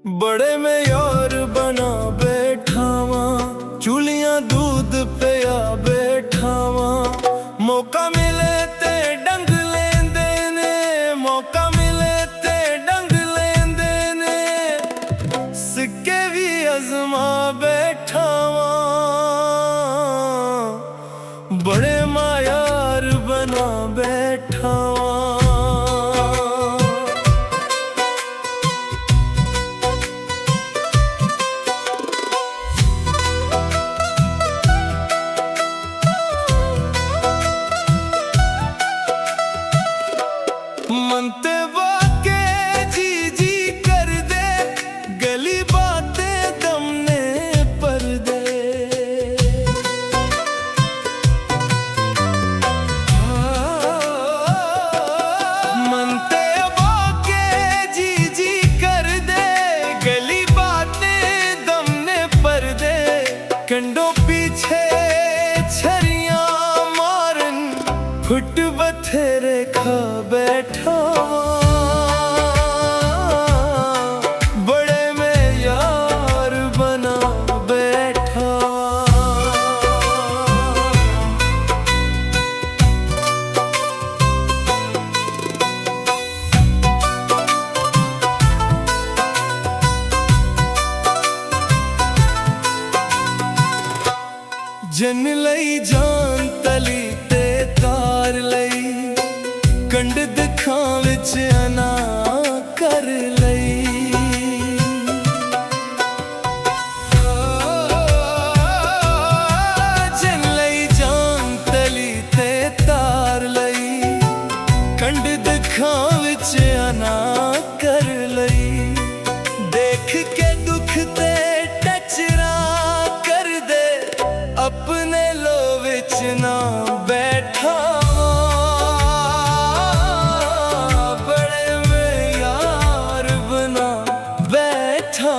बड़े में यार बना बैठावा, चूलियां दूध पिया बैठावा। मौका मिले ते डंग लेंदे ने, मौका मिले ते डंग लेंदे ने। सिक्के भी अजमा बैठावा, बड़े मायार बना बैठावा। मनते वाके जी जी कर दे, गली बातें दम ने पर दे। मनते वाके जी जी कर दे, गली बातें दम ने पर दे। कंडों पीछे छरियां मारन, फुट बथेरे खा बैठा। बड़े में यार बना बैठा। जन लई जान तली ते तार लई, कंड दिखां विच अना कर लई। जन लई जान तली ते तार लई, कंड दिखां विच अना कर लई। देख के दुख ते टचरा कर दे, अपने लो विच ना बैठा। बड़े में यार बना बैठा।